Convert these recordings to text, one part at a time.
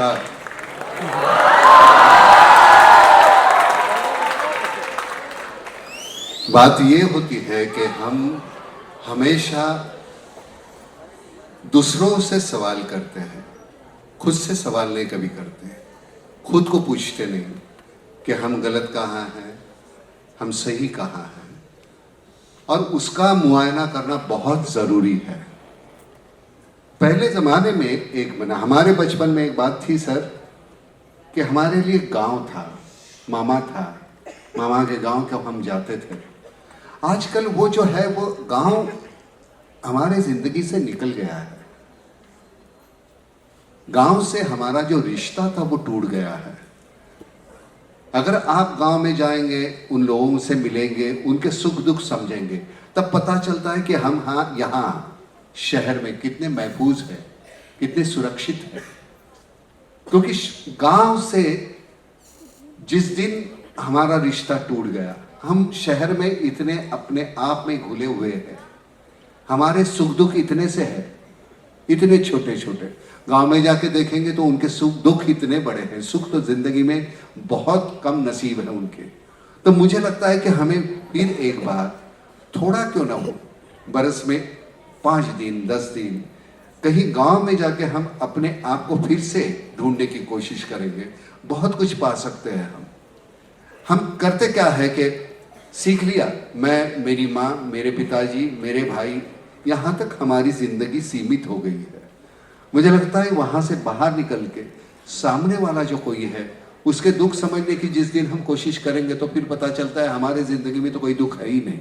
नमस्कार। बात ये होती है कि हम हमेशा दूसरों से सवाल करते हैं, खुद से सवाल नहीं कभी करते हैं। खुद को पूछते नहीं कि हम गलत कहाँ हैं, हम सही कहाँ हैं, और उसका मुआयना करना बहुत ज़रूरी है। पहले ज़माने में हमारे बचपन में एक बात थी सर, कि हमारे लिए गांव था, मामा था, मामा के गांव के हम जाते थे। आजकल वो जो है वो गांव हमारे ज़िंदगी से निकल गया है। गांव से हमारा जो रिश्ता था वो टूट गया है। अगर आप गांव में जाएंगे, उन लोगों से मिलेंगे, उनके सुख दुख समझेंगे, तब पता चलता है कि हम यहाँ शहर में कितने महफूज हैं, कितने सुरक्षित हैं। क्योंकि गांव से जिस दिन हमारा रिश्ता टूट गया, हम शहर में इतने अपने आप में घुले हुए हैं, हमारे सुख दुख इतने से है, इतने छोटे छोटे। गांव में जाके देखेंगे तो उनके सुख दुख इतने बड़े हैं। सुख तो जिंदगी में बहुत कम नसीब है उनके। तो मुझे लगता है कि हमें फिर एक बार, थोड़ा क्यों ना हो, बरस में 5 दिन 10 दिन कहीं गांव में जाके हम अपने आप को फिर से ढूंढने की कोशिश करेंगे। बहुत कुछ पा सकते हैं हम करते क्या है कि सीख लिया, मैं, मेरी माँ, मेरे पिताजी, मेरे भाई, यहाँ तक हमारी जिंदगी सीमित हो गई है। मुझे लगता है वहाँ से बाहर निकल के सामने वाला जो कोई है उसके दुख समझने की जिस दिन हम कोशिश करेंगे, तो फिर पता चलता है हमारे जिंदगी में तो कोई दुख है ही नहीं।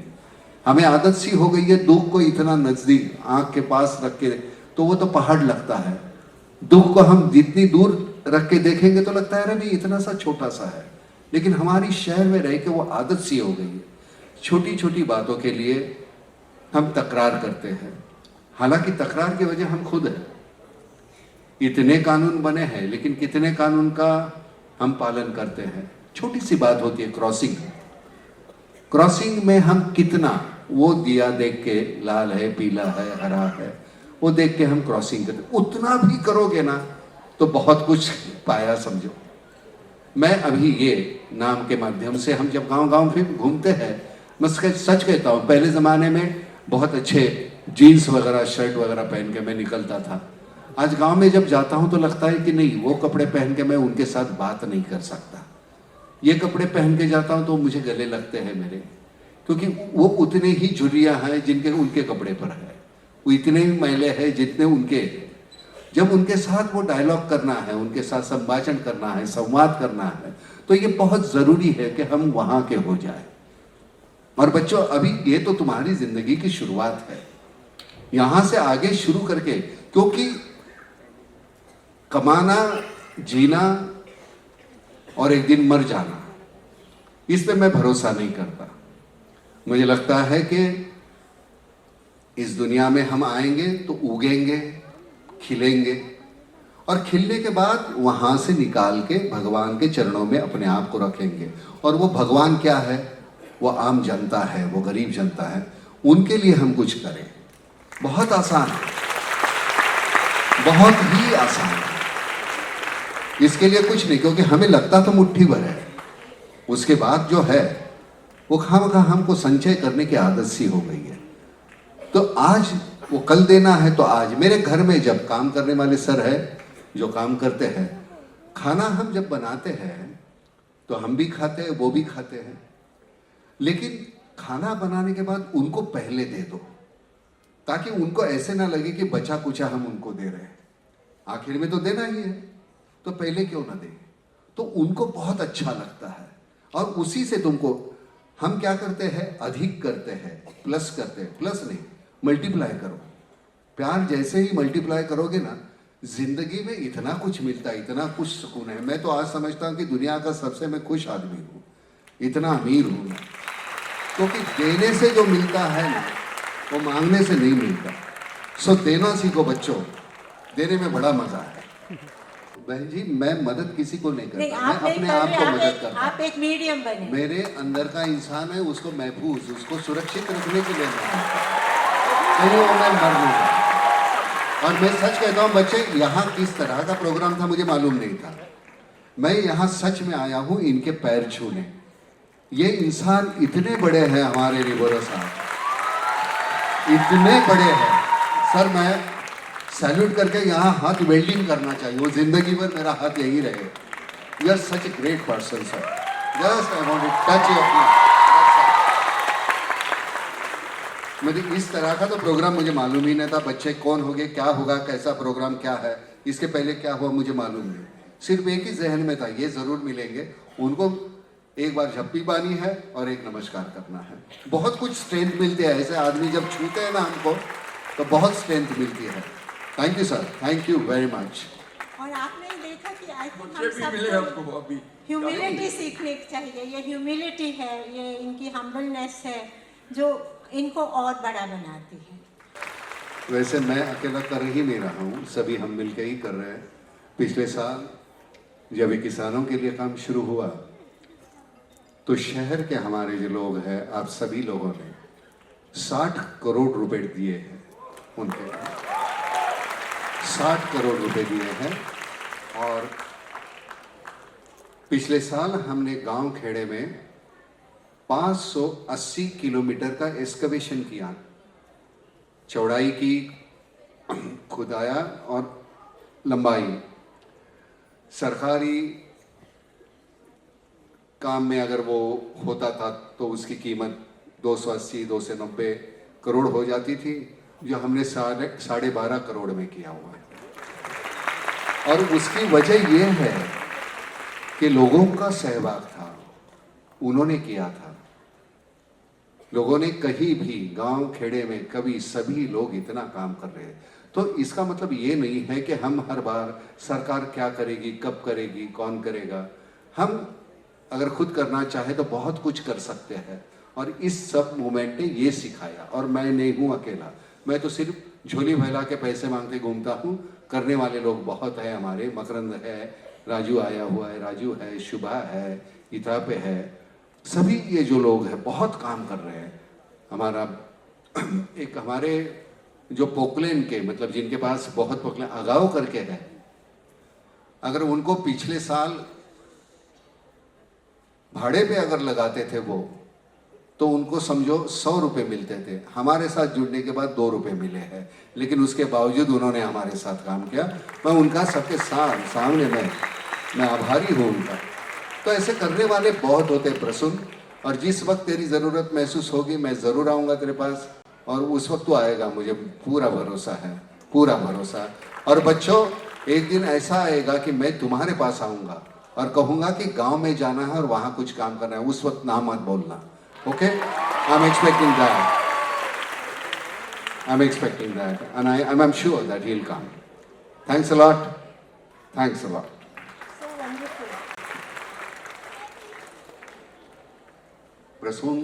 हमें आदत सी हो गई है दुख को इतना नजदीक आंख के पास रख के, तो वो तो पहाड़ लगता है। दुख को हम जितनी दूर रख के देखेंगे तो लगता है अरे नहीं, इतना सा छोटा सा है। लेकिन हमारी शहर में रह के वो आदत सी हो गई है। छोटी छोटी बातों के लिए हम तकरार करते हैं, हालांकि तकरार की वजह हम खुद हैं। इतने कानून बने हैं, लेकिन कितने कानून का हम पालन करते हैं। छोटी सी बात होती है क्रॉसिंग। क्रॉसिंग में हम कितना, वो दिया देख के लाल है, पीला है, हरा है, वो देख के हम क्रॉसिंग करते, उतना भी करोगे ना तो बहुत कुछ पाया समझो। मैं अभी ये नाम के माध्यम से, हम जब गांव गांव फिर घूमते हैं, मैं सच कहता हूँ, पहले ज़माने में बहुत अच्छे जीन्स वगैरह, शर्ट वगैरह पहन के मैं निकलता था। आज गांव में जब जाता हूँ तो लगता है कि नहीं, वो कपड़े पहन के मैं उनके साथ बात नहीं कर सकता। ये कपड़े पहन के जाता हूँ तो मुझे गले लगते हैं मेरे, क्योंकि वो उतने ही झुर्रियाँ हैं जिनके उनके कपड़े पर है, वो इतने ही मैले हैं जितने उनके। जब उनके साथ वो डायलॉग करना है, उनके साथ संभाषण करना है, संवाद करना है, तो ये बहुत ज़रूरी है कि हम वहाँ के हो जाए। और बच्चों, अभी ये तो तुम्हारी जिंदगी की शुरुआत है, यहाँ से आगे शुरू करके, क्योंकि कमाना, जीना और एक दिन मर जाना, इस पे मैं भरोसा नहीं करता। मुझे लगता है कि इस दुनिया में हम आएंगे तो उगेंगे, खिलेंगे, और खिलने के बाद वहां से निकाल के भगवान के चरणों में अपने आप को रखेंगे। और वो भगवान क्या है? वो आम जनता है, वो गरीब जनता है, उनके लिए हम कुछ करें। बहुत आसान है, बहुत ही आसान है। इसके लिए कुछ नहीं, क्योंकि हमें लगता तो मुट्ठी भर है, उसके बाद जो है वो खामखा हमको संचय करने की आदत सी हो गई है। तो आज वो कल देना है तो आज। मेरे घर में जब काम करने वाले सर है जो काम करते हैं, खाना हम जब बनाते हैं तो हम भी खाते हैं, वो भी खाते हैं, लेकिन खाना बनाने के बाद उनको पहले दे दो, ताकि उनको ऐसे ना लगे कि बचा कुचा हम उनको दे रहे हैं। आखिर में तो देना ही है, तो पहले क्यों ना दें? तो उनको बहुत अच्छा लगता है, और उसी से तुमको हम क्या करते हैं, अधिक करते हैं, प्लस करते हैं। प्लस नहीं, मल्टीप्लाई करो। प्यार जैसे ही मल्टीप्लाई करोगे ना, जिंदगी में इतना कुछ मिलता है, इतना कुछ सुकून है। मैं तो आज समझता हूँ कि दुनिया का सबसे मैं खुश आदमी हूँ, इतना अमीर हूँ मैं, क्योंकि देने से जो मिलता है ना, वो मांगने से नहीं मिलता। सो देना सीखो बच्चों, देने में बड़ा मजा है। बहन जी, मैं मदद किसी को नहीं करता, मैं अपने आप को मदद करता। आप एक मीडियम बने। मेरे अंदर का इंसान है, उसको महफूज, उसको सुरक्षित रखने के लिए कहीं वो मैं मर नहीं जाता। और मैं सच कहता हूँ बच्चे, यहाँ किस तरह का प्रोग्राम था मुझे मालूम नहीं था। मैं यहाँ सच में आया हूँ इनके पैर छूने। ये इंसान इतने बड़े हैं हमारे रिबोरा साहब, इतने बड़े हैं सर। मैं सैल्यूट करके यहाँ हाथ वेल्डिंग करना चाहिए, वो जिंदगी भर मेरा हाथ यही रहे। You are such a great person sir, just I want to touch your. मुझे इस तरह का तो प्रोग्राम मुझे मालूम ही नहीं था। बच्चे कौन होंगे, क्या होगा, कैसा प्रोग्राम क्या है, इसके पहले क्या हुआ मुझे मालूम नहीं। सिर्फ एक ही जहन में था, ये जरूर मिलेंगे उनको, एक बार झप्पी पानी है और एक नमस्कार करना है। बहुत कुछ स्ट्रेंथ मिलती है ऐसे आदमी जब छूते हैं ना हमको, तो बहुत स्ट्रेंथ मिलती है। Thank you sir, thank you very much. और आपने देखा कि आई थिंक मुझे भी मिले हमको अभी ह्यूमिलिटी सीखने की चाहिए। ये ह्यूमिलिटी है, ये इनकी हम्बलनेस है जो इनको और बड़ा बनाती है। वैसे मैं अकेला कर ही नहीं रहा हूँ, सभी हम मिलकर ही कर रहे हैं। पिछले साल जब ये किसानों के लिए काम शुरू हुआ तो शहर के हमारे जो लोग हैं, आप सभी लोगों ने 60 करोड़ रुपए दिए हैं उनके, 60 करोड़ रुपए दिए हैं। और पिछले साल हमने गांव खेड़े में 580 किलोमीटर का एक्सकवेशन किया, चौड़ाई की, खुदाया और लंबाई। सरकारी काम में अगर वो होता था तो उसकी कीमत 280-290 करोड़ हो जाती थी, जो हमने 12.5 करोड़ में किया हुआ है। और उसकी वजह ये है कि लोगों का सहभाग था, उन्होंने किया था। लोगों ने कहीं भी गांव खेड़े में कभी, सभी लोग इतना काम कर रहे हैं। तो इसका मतलब ये नहीं है कि हम हर बार सरकार क्या करेगी, कब करेगी, कौन करेगा। हम अगर खुद करना चाहे तो बहुत कुछ कर सकते हैं। और इस सब मूवमेंट ने ये सिखाया। और मैं नहीं हूँ अकेला, मैं तो सिर्फ झोली फैला के पैसे मांगते घूमता हूँ। करने वाले लोग बहुत हैं हमारे, मकरंद है, राजू आया हुआ है, राजू है, शुभा है, इतापे है, सभी ये जो लोग हैं बहुत काम कर रहे हैं। हमारा एक हमारे जो पोकलेन के, मतलब जिनके पास बहुत पोकलेन अगाव करके है, अगर उनको पिछले साल भाड़े पे अगर लगाते थे वो, तो उनको समझो 100 रुपये मिलते थे। हमारे साथ जुड़ने के बाद 2 रुपये मिले हैं, लेकिन उसके बावजूद उन्होंने हमारे साथ काम किया। मैं उनका सबके सामने मैं आभारी हूँ उनका। तो ऐसे करने वाले बहुत होते प्रसून। और जिस वक्त तेरी ज़रूरत महसूस होगी मैं ज़रूर आऊँगा तेरे पास, और उस वक्त तो आएगा, मुझे पूरा भरोसा है, पूरा भरोसा। और बच्चों, एक दिन ऐसा आएगा कि मैं तुम्हारे पास आऊँगा और कहूँगा कि गांव में जाना है और वहाँ कुछ काम करना है, उस वक्त ना मत बोलना। Okay, I am expecting that, I am expecting that, and I am sure that he will come. Thanks a lot, thanks a lot. So wonderful. Prasoon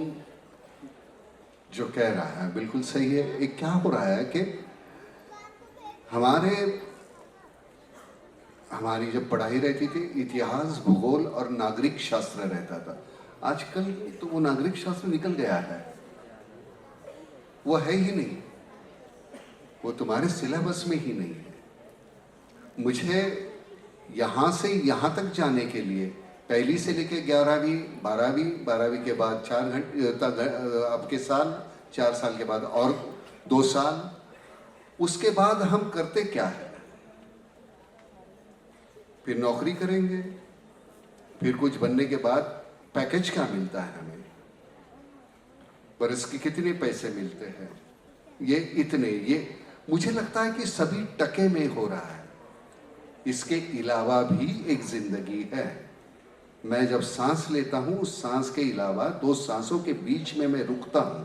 जो कह रहा है बिल्कुल सही है। एक क्या हो रहा है कि हमारी जब पढ़ाई रहती थी, इतिहास, भूगोल और नागरिक शास्त्र रहता था। आजकल तो वो नागरिक शास्त्र निकल गया है, वो है ही नहीं, वो तुम्हारे सिलेबस में ही नहीं है। मुझे यहाँ से यहाँ तक जाने के लिए पहली से लेके 11वीं, 12वीं के बाद 4 घंटे अब के साल 4 साल के बाद और 2 साल, उसके बाद हम करते क्या है? फिर नौकरी करेंगे, फिर कुछ बनने के बाद पैकेज क्या मिलता है हमें, बरस के कितने पैसे मिलते हैं, ये इतने, ये मुझे लगता है कि सभी टके में हो रहा है। इसके अलावा भी एक जिंदगी है। मैं जब सांस लेता हूं, उस सांस के अलावा 2 सांसों के बीच में मैं रुकता हूं,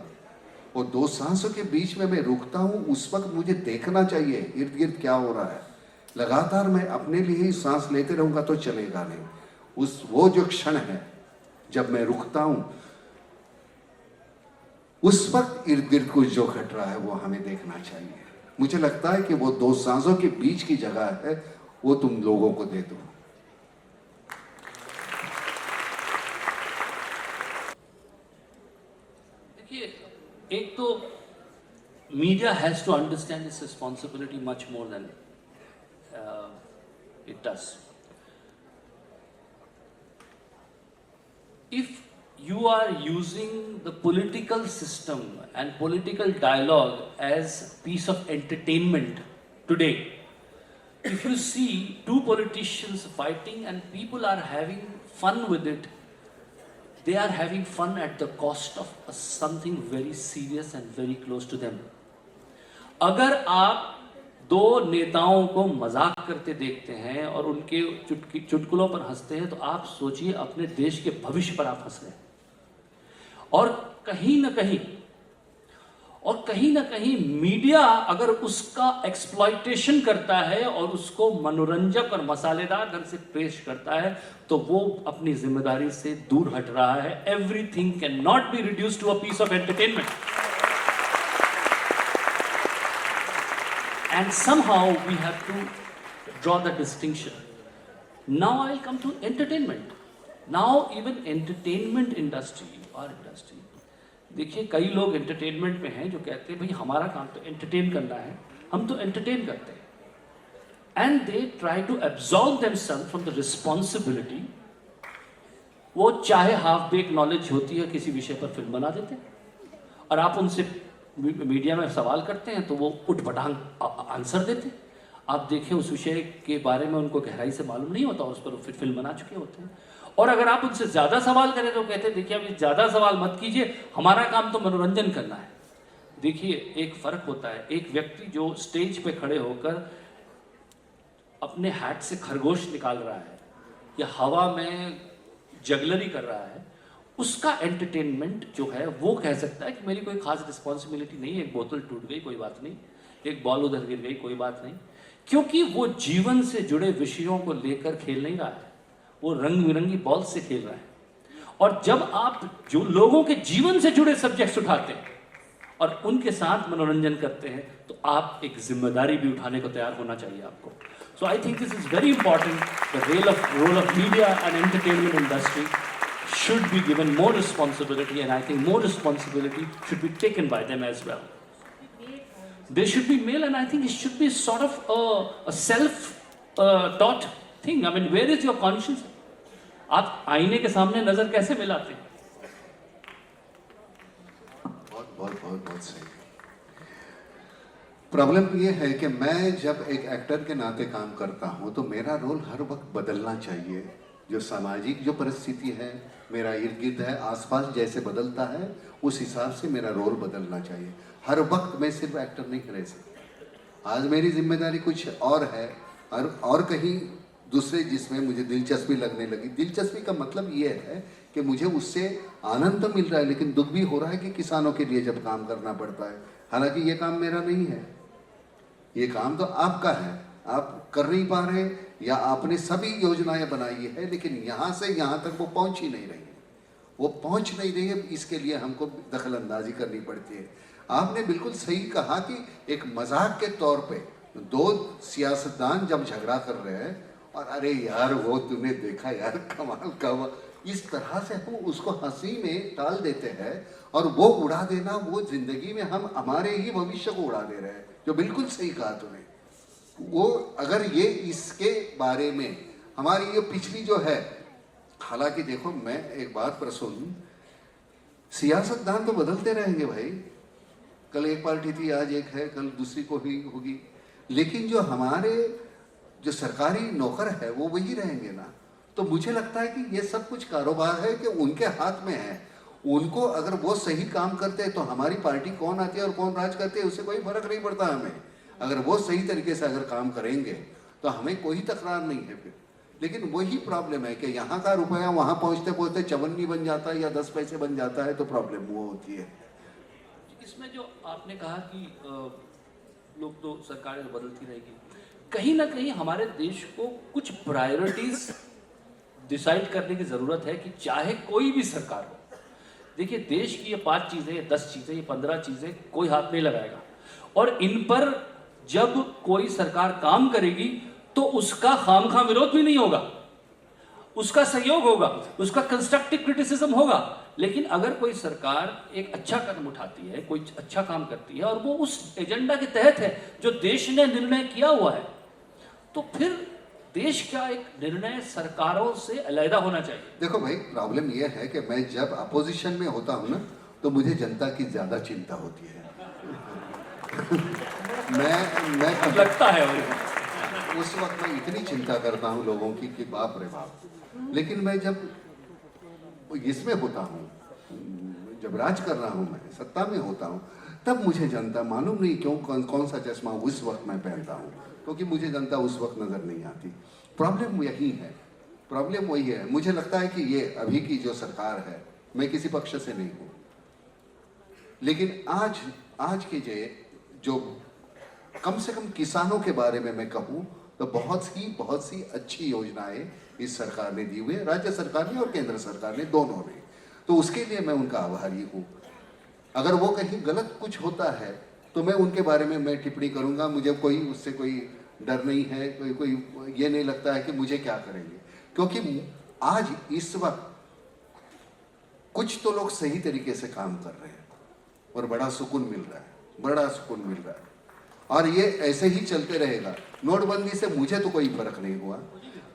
और 2 सांसों के बीच में मैं रुकता हूं, उस वक्त मुझे देखना चाहिए इर्द गिर्द क्या हो रहा है। लगातार मैं अपने लिए ही सांस लेते रहूंगा तो चलेगा नहीं। वो जो क्षण है जब मैं रुकता हूं, उस वक्त इर्द गिर्द कुछ जो घट रहा है वो हमें देखना चाहिए। मुझे लगता है कि वो 2 सांसों के बीच की जगह है, वो तुम लोगों को दे दो। देखिए, एक तो media has to understand its responsibility much more than it does. If you are using the political system and political dialogue as a piece of entertainment today, if you see two politicians fighting and people are having fun with it, they are having fun at the cost of something very serious and very close to them. अगर आप दो नेताओं को मजाक करते देखते हैं और उनके चुटकुलों पर हंसते हैं, तो आप सोचिए अपने देश के भविष्य पर आप हंस रहे हैं। और कहीं ना कहीं मीडिया अगर उसका एक्सप्लॉइटेशन करता है और उसको मनोरंजक और मसालेदार ढंग से पेश करता है, तो वो अपनी जिम्मेदारी से दूर हट रहा है। Everything can not be reduced to a piece of entertainment, and somehow we have to draw the distinction. Now I'll come to entertainment. Now even entertainment industry, our industry, देखिए कई लोग एंटरटेनमेंट में हैं जो कहते हैं भाई हमारा काम तो एंटरटेन करना है, हम तो एंटरटेन करते हैं, and they try to absorb themselves from the responsibility. वो चाहे हाफ बेक नॉलेज होती है किसी विषय पर फिल्म बना देते हैं, और आप उनसे मीडिया में सवाल करते हैं तो वो उठपटांग आंसर देते हैं। आप देखें उस विषय के बारे में उनको गहराई से मालूम नहीं होता और उस पर फिर फिल्म बना चुके होते हैं। और अगर आप उनसे ज़्यादा सवाल करें तो कहते हैं देखिए अभी ज़्यादा सवाल मत कीजिए, हमारा काम तो मनोरंजन करना है। देखिए एक फ़र्क होता है, एक व्यक्ति जो स्टेज पे खड़े होकर अपने हैट से खरगोश निकाल रहा है या हवा में जगलरी कर रहा है, उसका एंटरटेनमेंट जो है वो कह सकता है कि मेरी कोई खास रिस्पॉन्सिबिलिटी नहीं है, एक बोतल टूट गई कोई बात नहीं, एक बॉल उधर गिर गई कोई बात नहीं, क्योंकि वो जीवन से जुड़े विषयों को लेकर खेल नहीं रहा है, वो रंग बिरंगी बॉल से खेल रहा है। और जब आप जो लोगों के जीवन से जुड़े सब्जेक्ट्स उठाते हैं और उनके साथ मनोरंजन करते हैं, तो आप एक जिम्मेदारी भी उठाने को तैयार होना चाहिए आपको। So I think this is very important, the role of media and entertainment industry should be given more responsibility, and I think more responsibility should be taken by them as well. They should be male, and I think it should be sort of a self-taught thing. I mean, where is your conscience? आप आईने के सामने नजर कैसे मिलाते हैं? बहुत सही। प्रॉब्लम ये है कि मैं जब एक एक्टर के नाते काम करता हूँ तो मेरा रोल हर वक्त बदलना चाहिए। जो सामाजिक जो परिस्थिति है, मेरा इर्द गिर्द है, आसपास जैसे बदलता है उस हिसाब से मेरा रोल बदलना चाहिए। हर वक्त मैं सिर्फ एक्टर नहीं रह सकता। आज मेरी जिम्मेदारी कुछ और है और कहीं दूसरे जिसमें मुझे दिलचस्पी लगने लगी। दिलचस्पी का मतलब ये है कि मुझे उससे आनंद तो मिल रहा है, लेकिन दुख भी हो रहा है कि किसानों के लिए जब काम करना पड़ता है। हालांकि ये काम मेरा नहीं है, ये काम तो आपका है, आप कर नहीं पा रहे या आपने सभी योजनाएं बनाई है लेकिन यहाँ से यहाँ तक वो पहुँच ही नहीं रही है, वो पहुँच नहीं रही है, इसके लिए हमको दखल अंदाजी करनी पड़ती है। आपने बिल्कुल सही कहा कि एक मजाक के तौर पे दो सियासतदान जब झगड़ा कर रहे हैं और अरे यार वो तूने देखा यार कमाल का, इस तरह से हम उसको हंसी में टाल देते हैं और वो उड़ा देना, वो जिंदगी में हम हमारे ही भविष्य को उड़ा दे रहे हैं। जो बिल्कुल सही कहा तूने, वो अगर ये इसके बारे में हमारी ये पिछली जो है, हालांकि देखो मैं एक बात पर सुन, सियासतदान तो बदलते रहेंगे भाई, कल एक पार्टी थी आज एक है, कल दूसरी को भी होगी, लेकिन जो हमारे जो सरकारी नौकर है वो वही रहेंगे ना। तो मुझे लगता है कि ये सब कुछ कारोबार है कि उनके हाथ में है। उनको अगर वो सही काम करते हैं तो हमारी पार्टी कौन आती है और कौन राज करते हैं उससे कोई फर्क नहीं पड़ता हमें। अगर वो सही तरीके से अगर काम करेंगे तो हमें कोई तकरार नहीं है फिर। लेकिन वही प्रॉब्लम है कि यहाँ का रुपया वहाँ पहुँचते पहुँचते 54 बन जाता है या 10 पैसे बन जाता है, तो प्रॉब्लम वो होती है। इसमें जो आपने कहा कि लोग तो सरकारें बदलती रहेगी, कहीं ना कहीं हमारे देश को कुछ प्रायोरिटीज डिसाइड करने की ज़रूरत है कि चाहे कोई भी सरकार हो। देखिए देश की ये 5 चीज़ें, ये 10 चीज़ें, ये 15 चीज़ें कोई हाथ नहीं लगाएगा, और इन पर जब कोई सरकार काम करेगी तो उसका खामखा विरोध भी नहीं होगा, उसका सहयोग होगा, उसका कंस्ट्रक्टिव क्रिटिसिज्म होगा। लेकिन अगर कोई सरकार एक अच्छा कदम उठाती है, कोई अच्छा काम करती है और वो उस एजेंडा के तहत है जो देश ने निर्णय किया हुआ है, तो फिर देश का एक निर्णय सरकारों से अलग होना चाहिए। देखो भाई, प्रॉब्लम यह है कि मैं जब अपोजिशन में होता हूँ ना, तो मुझे जनता की ज्यादा चिंता होती है। मैं लगता है वो। उस वक्त मैं इतनी चिंता करता हूँ लोगों की कि बाप रे बाप। लेकिन मैं जब इसमें होता हूँ, जब राज कर रहा हूँ, मैं सत्ता में होता हूँ, तब मुझे जनता मालूम नहीं क्यों कौन सा चश्मा उस वक्त मैं पहनता हूँ, क्योंकि मुझे जनता उस वक्त नजर नहीं आती। प्रॉब्लम यही है, प्रॉब्लम वही है। मुझे लगता है कि ये अभी की जो सरकार है, मैं किसी पक्ष से नहीं हूँ, लेकिन आज के जो कम से कम किसानों के बारे में मैं कहूँ तो बहुत सी अच्छी योजनाएं इस सरकार ने दी हुई है, राज्य सरकार ने और केंद्र सरकार ने, दोनों ने। तो उसके लिए मैं उनका आभारी हूँ। अगर वो कहीं गलत कुछ होता है तो मैं उनके बारे में मैं टिप्पणी करूंगा। मुझे उससे कोई डर नहीं है, कोई ये नहीं लगता है कि मुझे क्या करेंगे, क्योंकि आज इस वक्त कुछ तो लोग सही तरीके से काम कर रहे हैं और बड़ा सुकून मिल रहा है, बड़ा सुकून मिल रहा है। और ये ऐसे ही चलते रहेगा। नोटबंदी से मुझे तो कोई फर्क नहीं हुआ,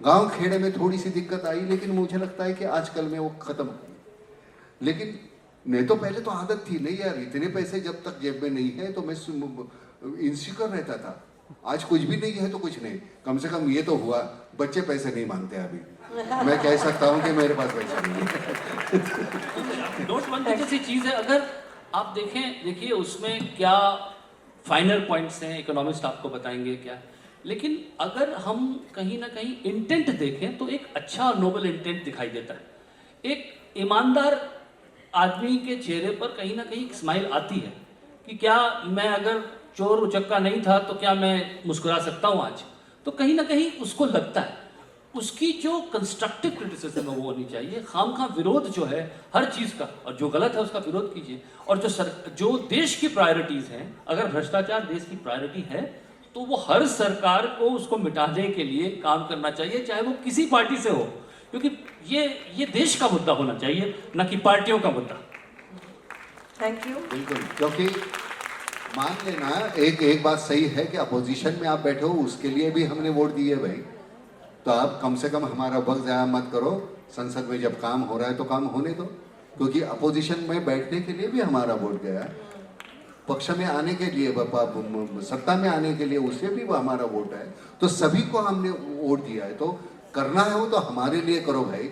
गांव खेड़े में थोड़ी सी दिक्कत आई, लेकिन मुझे लगता है कि आजकल में वो खत्म हुई। लेकिन नहीं तो पहले तो आदत थी, नहीं यार इतने पैसे जब तक जेब में नहीं है तो मैं इनसिक्योर रहता था। आज कुछ भी नहीं है तो कुछ नहीं, कम से कम ये तो हुआ बच्चे पैसे नहीं मांगते अभी। मैं कह सकता हूँ कि मेरे पास पैसा नहीं है। नोटबंदी जैसी चीज है, अगर आप देखिए उसमें क्या फाइनल पॉइंट्स हैं, इकोनॉमिस्ट आपको बताएंगे क्या। लेकिन अगर हम कहीं ना कहीं इंटेंट देखें तो एक अच्छा और नोबल इंटेंट दिखाई देता है। एक ईमानदार आदमी के चेहरे पर कहीं ना कहीं एक स्माइल आती है कि क्या मैं अगर चोर उचक्का नहीं था तो क्या मैं मुस्कुरा सकता हूँ आज। तो कहीं ना कहीं उसको लगता है, उसकी जो कंस्ट्रक्टिव क्रिटिसिज्म है वो होनी चाहिए। खामखा विरोध जो है हर चीज़ का, और जो गलत है उसका विरोध कीजिए। और जो देश की प्रायोरिटीज़ हैं, अगर भ्रष्टाचार देश की प्रायोरिटी है तो वो हर सरकार को उसको मिटाने के लिए काम करना चाहिए, चाहे वो किसी पार्टी से हो, क्योंकि ये देश का मुद्दा होना चाहिए, ना कि पार्टियों का मुद्दा। Thank you. बिल्कुल, क्योंकि मान लेना एक बात सही है कि अपोजिशन में आप बैठे हो, उसके लिए भी हमने वोट दिए भाई। तो आप कम से कम हमारा वक्त ज़ाया मत करो, संसद में जब काम हो रहा है तो काम होने दो, क्योंकि अपोजिशन में बैठने के लिए भी हमारा वोट गया है, पक्ष में आने के लिए, सत्ता में आने के लिए उसे भी वो हमारा वोट है। तो सभी को हमने वोट दिया है, तो करना है वो तो हमारे लिए करो भाई,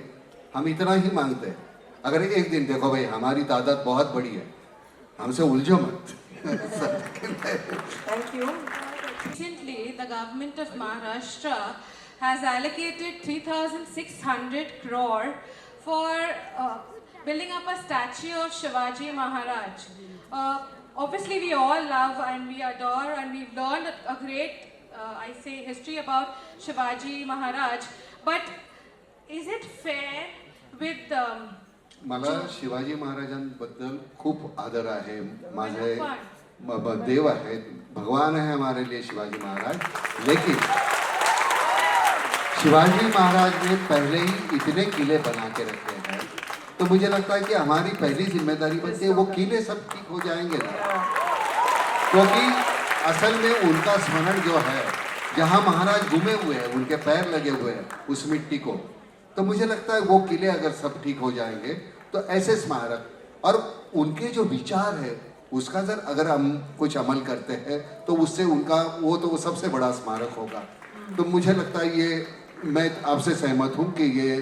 हम इतना ही मांगते हैं। अगर एक दिन देखो भाई हमारी तादाद बहुत बड़ी है, हमसे उलझो मत। Thank you. Recently, the government of Maharashtra has allocated 3,600 crore for building up a statue of Shivaji Maharaj. Obviously, we all love and we adore and we've learned a great, history about Shivaji Maharaj. But is it fair with मला शिवाजी महाराजांबद्दल खूप आदर आहे, माझे देव आहेत, भगवान है हमारे लिए शिवाजी महाराज। लेकिन शिवाजी महाराज ने पहले ही इतने किले बना के रखे हैं, तो मुझे लगता है कि हमारी पहली जिम्मेदारी बनती है वो किले सब ठीक हो जाएंगे ना, क्योंकि असल में उनका स्मरण जो है, जहाँ महाराज घूमे हुए हैं, उनके पैर लगे हुए हैं उस मिट्टी को, तो मुझे लगता है वो किले अगर सब ठीक हो जाएंगे तो ऐसे स्मारक और उनके जो विचार है उसका अगर हम कुछ अमल करते हैं तो उससे उनका वो तो सबसे बड़ा स्मारक होगा। तो मुझे लगता है ये, मैं आपसे सहमत हूँ कि ये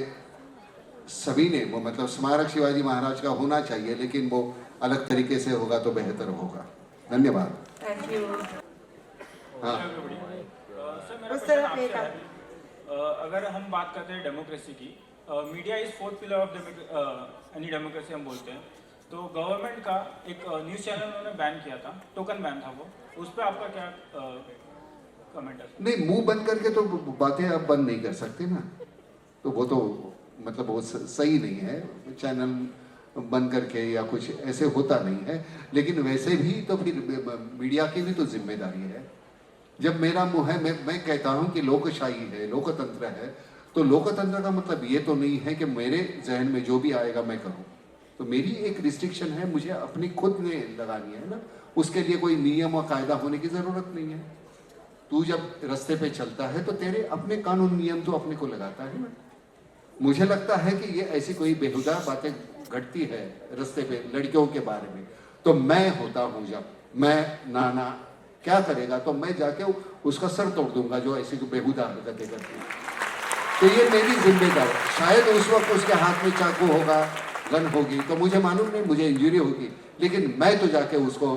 सभी ने वो मतलब स्मारक शिवाजी महाराज का होना चाहिए, लेकिन वो अलग तरीके से होगा तो बेहतर होगा। धन्यवाद। Thank you. हाँ, सर मेरा उस क्वेश्चन तरफ आपसे एक है, अगर हम बात करते हैं डेमोक्रेसी की, media is fourth pillar of any democracy हम बोलते हैं, तो गवर्नमेंट का एक न्यूज़ चैनल उन्होंने बैन किया था, टोकन बैन था वो, उस पर आपका क्या कमेंट है? नहीं, मुंह बंद करके तो बातें आप बंद नहीं कर सकते ना, तो वो तो मतलब वो सही नहीं है, चैनल बंद करके या कुछ ऐसे होता नहीं है। लेकिन वैसे भी तो फिर मीडिया की भी तो जिम्मेदारी है। जब मेरा मुंह है, मैं कहता हूँ कि लोकशाही है, लोकतंत्र है, तो लोकतंत्र का मतलब ये तो नहीं है कि मेरे जहन में जो भी आएगा मैं करूँ। तो मेरी एक रिस्ट्रिक्शन है, मुझे अपनी खुद ने लगानी है ना, उसके लिए कोई नियम और कायदा होने की जरूरत नहीं है। तू जब रास्ते पे चलता है तो तेरे अपने कानून नियम तो अपने को लगाता है ना। मुझे लगता है कि ये ऐसी कोई बेहुदा बातें घटती है रास्ते पे लड़कियों के बारे में, तो मैं होता हूँ जब मैं नाना क्या करेगा, तो मैं जाके उसका सर तोड़ दूंगा जो ऐसी बेहुदा हरकतें करती है। तो ये मेरी जिम्मेदारी। शायद उस वक्त उसके हाथ में चाकू होगा, गन होगी, तो मुझे मालूम नहीं, मुझे इंजरी होगी, लेकिन मैं तो जाके उसको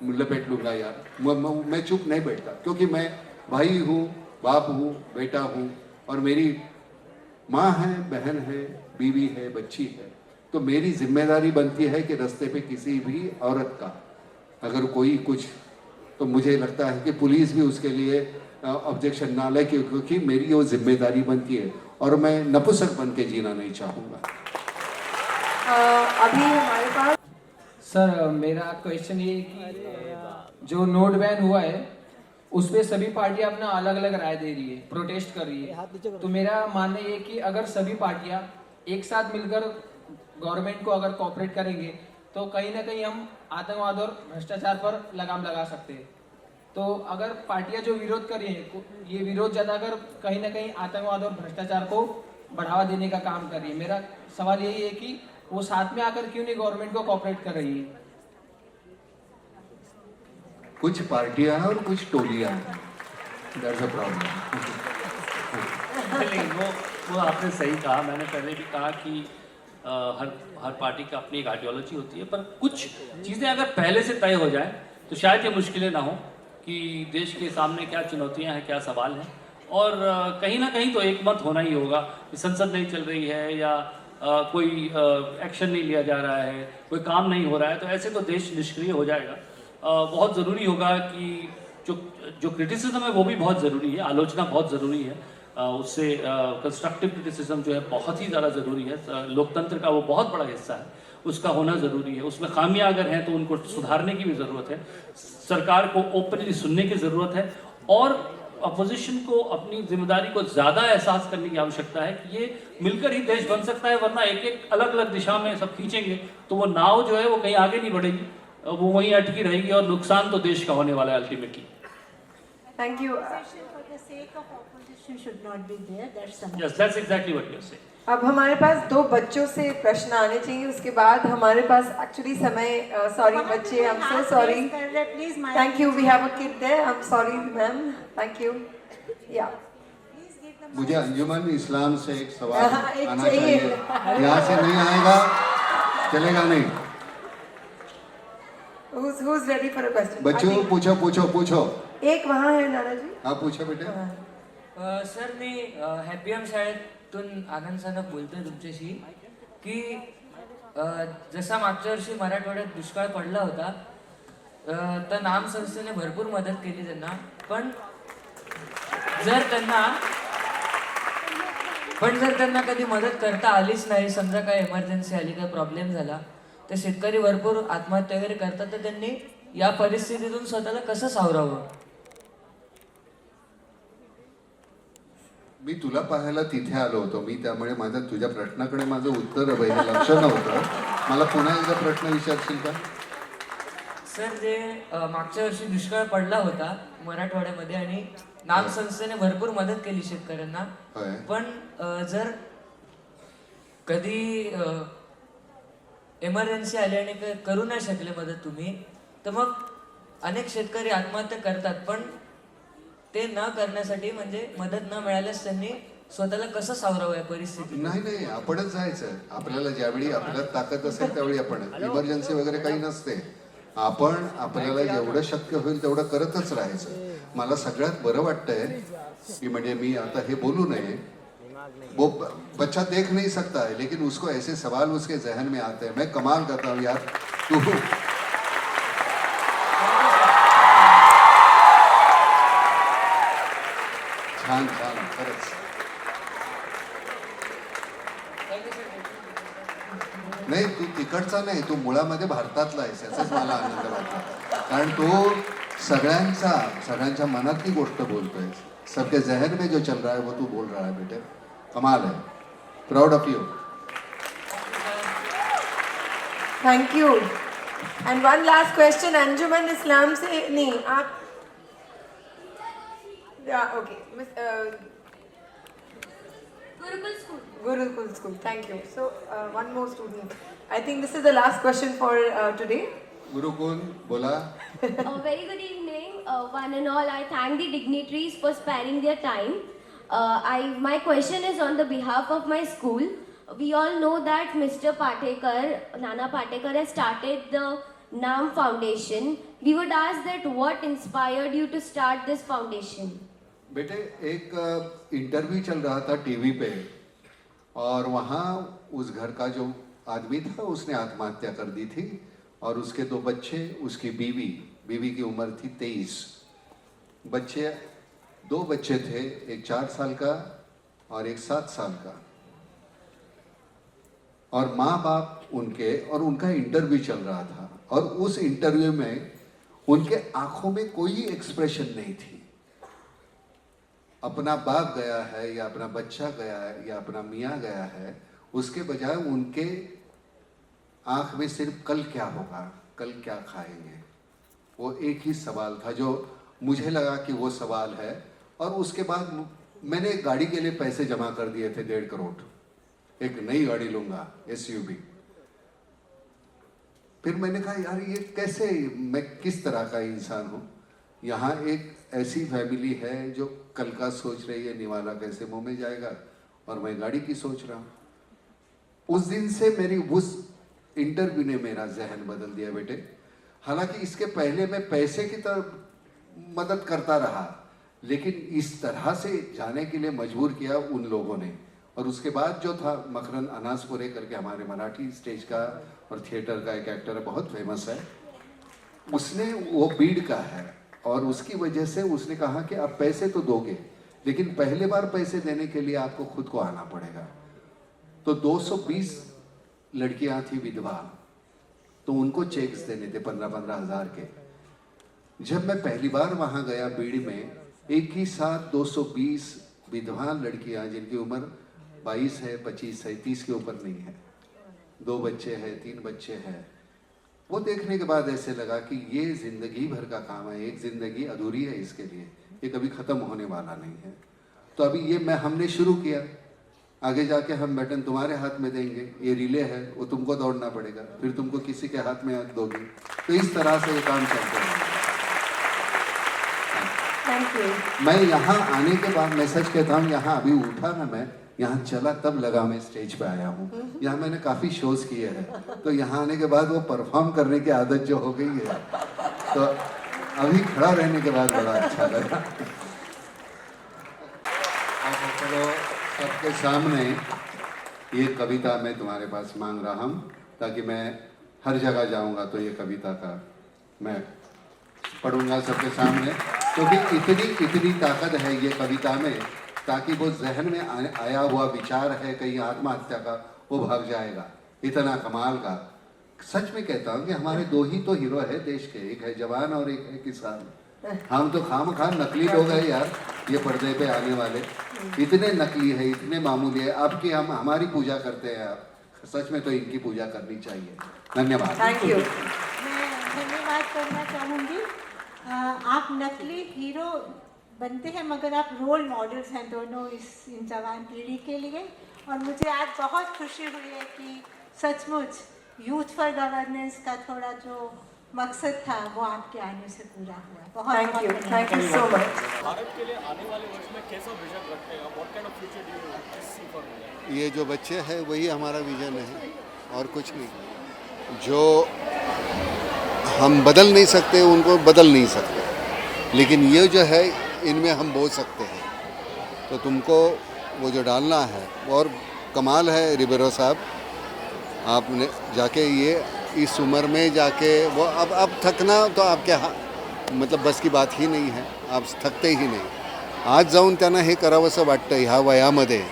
लपेट लूंगा यार। मैं चुप नहीं बैठता, क्योंकि मैं भाई हूँ, बाप हूँ, बेटा हूँ, और मेरी माँ है, बहन है, बीवी है, बच्ची है। तो मेरी जिम्मेदारी बनती है कि रास्ते पे किसी भी औरत का अगर कोई कुछ, तो मुझे लगता है कि पुलिस भी उसके लिए ऑब्जेक्शन ना ले, क्योंकि मेरी वो जिम्मेदारी बनती है और मैं नपुंसक बन के जीना नहीं चाहूँगा। अभी हमारे पास सर मेरा क्वेश्चन ये है कि जो नोट बैन हुआ है उस पर सभी पार्टियां अपना अलग अलग राय दे रही है, प्रोटेस्ट कर रही है। तो मेरा मानना ये है कि अगर सभी पार्टियां एक साथ मिलकर गवर्नमेंट को अगर कोऑपरेट करेंगे तो कहीं ना कहीं हम आतंकवाद और भ्रष्टाचार पर लगाम लगा सकते हैं। तो अगर पार्टियां जो विरोध कर रही हैं, ये विरोध जताकर कहीं ना कहीं आतंकवाद और भ्रष्टाचार को बढ़ावा देने का काम कर रही है। मेरा सवाल यही है कि वो साथ में आकर क्यों नहीं गवर्नमेंट को कोऑपरेट कर रही है? कुछ पार्टियां हैं और कुछ टोलियां हैं, दैट्स अ प्रॉब्लम। नहीं, वो आपने सही कहा। मैंने पहले भी कहा कि हर पार्टी का अपनी एक आइडियोलॉजी होती है, पर कुछ चीज़ें अगर पहले से तय हो जाए तो शायद ये मुश्किलें ना हो कि देश के सामने क्या चुनौतियां हैं, क्या सवाल हैं। और कहीं ना कहीं तो एक मत होना ही होगा कि संसद नहीं चल रही है या कोई एक्शन नहीं लिया जा रहा है, कोई काम नहीं हो रहा है, तो ऐसे तो देश निष्क्रिय हो जाएगा। बहुत ज़रूरी होगा कि जो क्रिटिसिज्म है वो भी बहुत ज़रूरी है, आलोचना बहुत ज़रूरी है, उससे कंस्ट्रक्टिव क्रिटिसिज्म जो है बहुत ही ज़्यादा ज़रूरी है। लोकतंत्र का वो बहुत बड़ा हिस्सा है, उसका होना ज़रूरी है। उसमें खामियां अगर हैं तो उनको सुधारने की भी ज़रूरत है, सरकार को ओपनली सुनने की ज़रूरत है, और अपोजिशन को अपनी जिम्मेदारी को ज़्यादा एहसास करने की आवश्यकता है कि ये मिलकर ही देश बन सकता है, वरना एक एक अलग अलग दिशा में सब खींचेंगे तो वो नाव जो है वो कहीं आगे नहीं बढ़ेगी, वो वहीं अटकी रहेगी, और नुकसान तो देश का होने वाला है ultimately. Thank you. For the sake of opposition should not be there. That's some. Yes, that's exactly what you're saying. अब हमारे पास 2 बच्चों से प्रश्न आने चाहिए, उसके बाद हमारे पास एक्चुअली समय सॉरी बच्चे, I am so sorry, Please, my. Thank you, we have a kid there, I am sorry ma'am, thank you. या Please give them. मुझे अंजुमन इस्लाम से एक सवाल एक आना चाहिए। चाहिए, यहाँ से नहीं आएगा चलेगा नहीं। who's ready for a question? बच्चों पूछो पूछो पूछो। एक वहाँ है नाना जी। हाँ पूछो बेटे। सर मी हॅपीएम शाळेतून आनंद सानप बोलतोय तुमच्याशी की जसा मागच्या वर्षी मराठवाड्यात दुष्काळ पडला होता तर नाम संस्थेने भरपूर मदत केली त्यांना, पण जर त्यांना कधी मदत करता आलीच नाही, समजा काय इमर्जन्सी आली, काय प्रॉब्लेम झाला, तर शेतकरी भरपूर आत्महत्या वगैरे करतात, तर त्यांनी या परिस्थितीतून स्वतःला कसं सावरावं? मी तुला पाहायला तिथे आलो होतो मी, त्यामुळे माझ्या तुझ्या प्रश्नाकडे माझं उत्तर लक्ष नव्हतं। मला पुन्हा एकदा प्रश्न विचारशील का? सर जे मागच्या वर्षी दुष्काळ पडला होता मराठवाड्यामध्ये आणि नाम संस्थेने भरपूर मदत केली शेतकऱ्यांना, होय। पण जर कधी इमर्जन्सी आली आणि करू नाही शकले मदत तुम्ही, तर मग अनेक शेतकरी आत्महत्या करतात, पण ते न करण्यासाठी म्हणजे मदत न मिळाल्यास त्यांनी स्वतःला कसं सावरावं या परिस्थितीत? नाही नाही, आपणच जायचं। आपल्याला ज्यावेळी आपल्याला ताकद असेल त्यावेळी आपण, इमर्जन्सी वगैरे काही नसते, आपण आपल्याला जेवढं शक्य होईल तेवढं करतच राहायचं। मला सगळ्यात बरं वाटतंय की म्हणजे मी आता हे बोलू नये, वो बच्चा देख नहीं सकता है लेकिन उसको ऐसे सवाल उसके जहन में आते हैं। मैं कमाल करता हूँ यार, तू छान छान खरंच। नाही तू तिकडचा नाही, तू मुळामध्ये भारतातला आहेस, याचाच मला आनंद वाटला, कारण तू सगळ्यांच्या मनातली गोष्ट बोलतोय, सबके जहन में जो चल रहा है वो तू बोल रहा है बेटे, कमाल है, proud of you. Thank you. And one last question, Anjuman Islam से नहीं आप, okay, Gurukul School. Thank you. So one more student. I think this is the last question for today. Gurukul बोला. Very good evening, one and all. I thank the dignitaries for sparing their time. My question is on the behalf of my school. We all know that Mr. Patekar, Nana Patekar, has started the NAM Foundation. We would ask that what inspired you to start this foundation? बेटे एक interview चल रहा था TV पे और वहाँ उस घर का जो आदमी था उसने आत्महत्या कर दी थी और उसके 2 बच्चे, उसकी बीवी की उम्र थी 23. बच्चे 2 बच्चे थे, एक 4 साल का और एक 7 साल का, और माँ बाप उनके, और उनका इंटरव्यू चल रहा था और उस इंटरव्यू में उनके आंखों में कोई एक्सप्रेशन नहीं थी. अपना बाप गया है या अपना बच्चा गया है या अपना मियाँ गया है, उसके बजाय उनके आंख में सिर्फ कल क्या होगा, कल क्या खाएंगे, वो एक ही सवाल था जो मुझे लगा कि वो सवाल है. और उसके बाद मैंने एक गाड़ी के लिए पैसे जमा कर दिए थे 1.5 करोड़. एक नई गाड़ी लूंगा, SUV. फिर मैंने कहा यार ये कैसे, मैं किस तरह का इंसान हूँ. यहाँ एक ऐसी फैमिली है जो कल का सोच रही है, निवाला कैसे मुंह में जाएगा, और मैं गाड़ी की सोच रहा हूँ. उस दिन से मेरी उस इंटरव्यू ने मेरा जहन बदल दिया बेटे. हालांकि इसके पहले मैं पैसे की तरफ मदद करता रहा, लेकिन इस तरह से जाने के लिए मजबूर किया उन लोगों ने. और उसके बाद जो था मकरन अनासपुरे करके हमारे मराठी स्टेज का और थिएटर का एक एक्टर है, बहुत फेमस है, उसने, वो बीड़ का है, और उसकी वजह से उसने कहा कि आप पैसे तो दोगे लेकिन पहले बार पैसे देने के लिए आपको खुद को आना पड़ेगा. तो 220 लड़कियां थी विधवा, तो उनको चेक्स देने थे 15-15 हज़ार के. जब मैं पहली बार वहां गया बीड़ में, एक ही साथ 220 विधवा लड़कियां जिनकी उम्र 22 है, 25 है, 30 के ऊपर नहीं है, 2 बच्चे हैं, 3 बच्चे हैं, वो देखने के बाद ऐसे लगा कि ये जिंदगी भर का काम है, एक जिंदगी अधूरी है इसके लिए, ये कभी ख़त्म होने वाला नहीं है. तो अभी ये हमने शुरू किया, आगे जाके हम बटन तुम्हारे हाथ में देंगे, ये रिले है, वो तुमको दौड़ना पड़ेगा, फिर तुमको किसी के हाथ में दोगे. तो इस तरह से ये काम चलते हैं. Thank you. मैं यहाँ आने के बाद, मैं सच कहता हूँ, यहाँ अभी उठा ना, मैं यहाँ चला तब लगा मैं स्टेज पे आया हूँ. यहाँ मैंने काफ़ी शोज किए हैं, तो यहाँ आने के बाद वो परफॉर्म करने की आदत जो हो गई है, तो अभी खड़ा रहने के बाद बड़ा अच्छा लगा. चलो सबके सामने ये कविता मैं तुम्हारे पास मांग रहा हूँ, ताकि मैं हर जगह जाऊँगा तो ये कविता का मैं पढ़ूंगा सबके सामने, क्योंकि इतनी ताकत है ये कविता में, ताकि वो जहन में आया हुआ विचार है कहीं आत्महत्या का, वो भाग जाएगा. इतना कमाल का. सच में कहता हूँ कि हमारे 2 ही तो हीरो है देश के, एक है जवान और एक है किसान. हम तो खाम नकली लोग हैं यार, ये पर्दे पे आने वाले इतने नकली है, इतने मामूली है. आपकी हमारी पूजा करते हैं आप, सच में तो इनकी पूजा करनी चाहिए. धन्यवाद. Thank you. मैं धन्यवाद करना चाहूँगी. आप नकली हीरो बनते हैं मगर आप रोल मॉडल्स हैं दोनों इन जवान पीढ़ी के लिए. और मुझे आज बहुत खुशी हुई है कि सचमुच यूथ फॉर गवर्नेंस का थोड़ा जो मकसद था वो आपके आने से पूरा हुआ. बहुत thank you so much. Bharat के लिए आने वाले वर्ष में कैसा विजन रखते हैं? What kind of future do you see for India? ये जो बच्चे हैं वही हमारा विजन है और कुछ नहीं. जो हम बदल नहीं सकते उनको बदल नहीं सकते, लेकिन ये जो है इनमें हम बोल सकते हैं. तो तुमको वो जो डालना है, और कमाल है रिबेरो साहब, आपने जाके ये इस उम्र में जाके वो अब थकना तो आपके मतलब बस की बात ही नाही है, आप थकते ही नाही. आज जाऊन त्यांना हे करावंसं वाटतं ह्या वयामध्ये,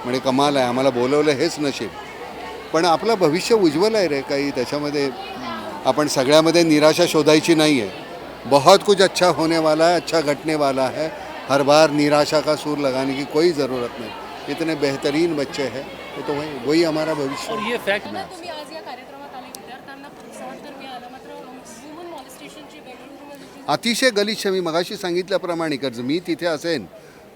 म्हणजे कमाल आहे. आम्हाला बोलवलं हेच नशीब. पण आपलं भविष्य उज्ज्वल आहे रे. काही त्याच्यामध्ये आपण सगळ्यामध्ये निराशा शोधायची नहीं है. बहुत कुछ अच्छा होने वाला है, अच्छा घटने वाला है. हर बार निराशा का सुर लगाने की कोई ज़रूरत नहीं. इतने बेहतरीन बच्चे हैं, तो वही हमारा भविष्य. और ये फैक्ट तुम्ही आज या कार्यक्रमात आले विद्यार्थ्यांना अतिशय गलिच्छ. मी मगाशी सांगितल्याप्रमाणे जर मी तिथे असेन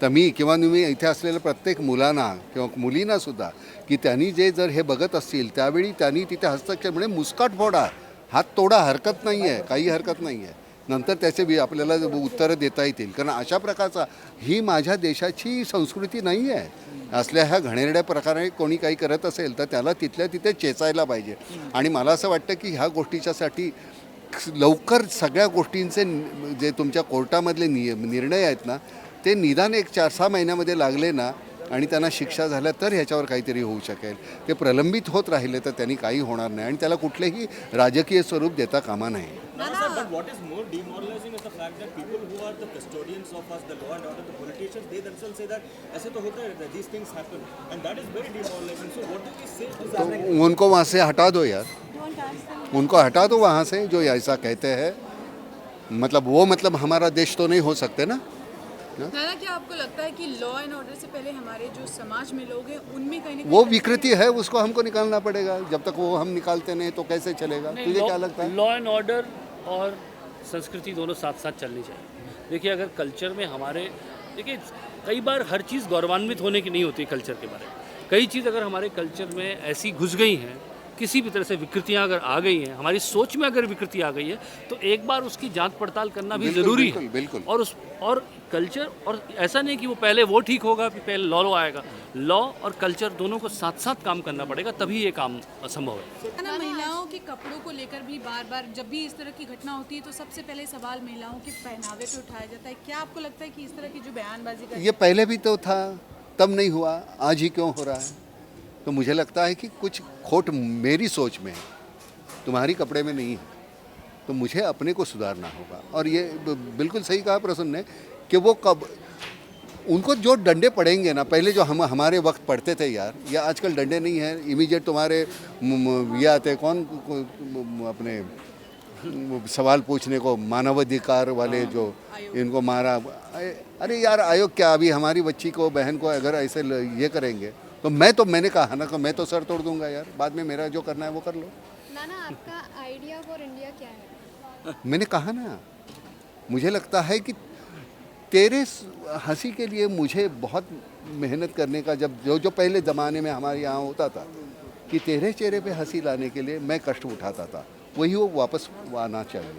तर मी किंवा मी इथे असलेल्या प्रत्येक मुलांना किंवा मुलींनासुद्धा की त्यांनी जे जर हे बघत असतील त्यावेळी त्यांनी तिथे हस्तक्षेप म्हणजे मुस्काट फोडा, हात तोडा, हरकत नाही आहे, काही हरकत नाही आहे. नंतर त्याचे आपल्याला उत्तरं देता येतील. कारण अशा प्रकारचा ही माझ्या देशाची संस्कृती नाही आहे. असल्या ह्या घणेरड्या प्रकारे कोणी काही करत असेल तर त्याला तिथल्या तिथे चेचायला पाहिजे. आणि मला असं वाटतं की ह्या गोष्टीच्यासाठी लवकर सगळ्या गोष्टींचे जे तुमच्या कोर्टामधले निर्णय आहेत ना ते निदान 1-4-6 महिन्यामध्ये लागले ना आणि त्यांना शिक्षा झाल्या तर ह्याच्यावर काहीतरी होऊ शकेल. ते प्रलंबित होत राहिले तर त्यांनी काही होणार नाही आणि त्याला कुठलेही राजकीय स्वरूप देता कामा नये. But what is more demoralizing is the fact that people who are the custodians of us, the law and order, the politicians, they themselves say that ऐसे तो होता है, these things happen, and that is very demoralizing. So what do we say to तो that? उनको वहाँ से हटा दो यार, उनको हटा दो वहाँ से जो ऐसा कहते हैं. मतलब हमारा देश तो नहीं हो सकते ना. नाना, क्या आपको लगता है कि लॉ एंड ऑर्डर से पहले हमारे जो समाज में लोग हैं उनमें कहीं ना कहीं वो विकृति है, उसको हमको निकालना पड़ेगा. जब तक वो हम निकालते नहीं तो कैसे चलेगा? तुझे क्या लगता है? लॉ एंड ऑर्डर और संस्कृति दोनों साथ साथ चलनी चाहिए. देखिए अगर कल्चर में हमारे देखिए कई बार हर चीज़ गौरवान्वित होने की नहीं होती कल्चर के बारे में. कई चीज़ अगर हमारे कल्चर में ऐसी घुस गई हैं, किसी भी तरह से विकृतियां अगर आ गई हैं, हमारी सोच में अगर विकृति आ गई है तो एक बार उसकी जांच पड़ताल करना भी ज़रूरी है. बिल्कुल. और कल्चर और ऐसा नहीं कि वो पहले वो ठीक होगा फिर पहले लॉ आएगा. लॉ और कल्चर दोनों को साथ साथ काम करना पड़ेगा, तभी ये काम संभव है. नाना, महिलाओं के कपड़ों को लेकर भी बार बार जब भी इस तरह की घटना होती है तो सबसे पहले सवाल महिलाओं के पहनावे पे उठाया जाता है. क्या आपको लगता है कि इस तरह की जो बयानबाजी कर ये पहले भी तो था, तब नहीं हुआ, आज ही क्यों हो रहा है? तो मुझे लगता है कि कुछ खोट मेरी सोच में है, तुम्हारी कपड़े में नहीं है. तो मुझे अपने को सुधारना होगा. और ये बिल्कुल सही कहा प्रसन्न ने कि वो कब उनको जो डंडे पड़ेंगे ना, पहले जो हमारे वक्त पढ़ते थे यार, ये आजकल डंडे नहीं हैं. इमीडिएट तुम्हारे ये आते कौन अपने सवाल पूछने को, मानवाधिकार वाले जो इनको मारा. अरे यार आयोग क्या, अभी हमारी बच्ची को बहन को अगर ऐसे ये करेंगे तो मैंने कहा ना कि मैं तो सर तोड़ दूंगा यार. बाद में मेरा जो करना है वो कर लो. नाना, आपका आइडिया फॉर इंडिया क्या है? मैंने कहा ना, मुझे लगता है कि तेरे हंसी के लिए मुझे बहुत मेहनत करने का, जब जो पहले ज़माने में हमारे यहाँ होता था कि तेरे चेहरे पे हंसी लाने के लिए मैं कष्ट उठाता था, वही वो वापस आना चाहिए.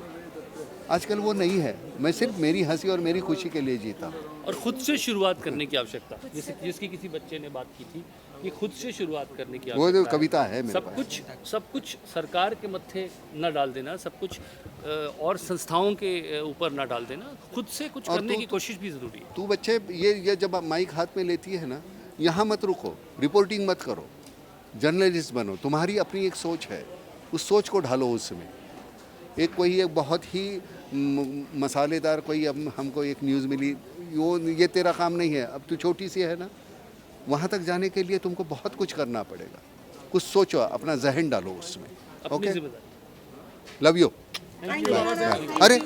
आजकल वो नहीं है. मैं सिर्फ मेरी हंसी और मेरी खुशी के लिए जीता. और खुद से शुरुआत करने की आवश्यकता, जैसे जिसकी किसी बच्चे ने बात की थी कि खुद से शुरुआत करने की वो आवश्यकता जो कविता है मेरे सब कुछ सरकार के मत्थे न डाल देना, सब कुछ और संस्थाओं के ऊपर न डाल देना, खुद से कुछ और करने की कोशिश भी ज़रूरी है. तू बच्चे ये जब माइक हाथ में लेती है ना, यहाँ मत रुको, रिपोर्टिंग मत करो, जर्नलिस्ट बनो. तुम्हारी अपनी एक सोच है, उस सोच को ढालो उसमें. एक बहुत ही मसालेदार कोई हमको एक न्यूज़ मिली, ये तेरा काम नहीं है. अब तू छोटी सी है ना, वहाँ तक जाने के लिए तुमको बहुत कुछ करना पड़ेगा. कुछ सोचो, अपना जहन डालो उसमें. अपनी ओके, जिम्मेदारी. Love you. अरे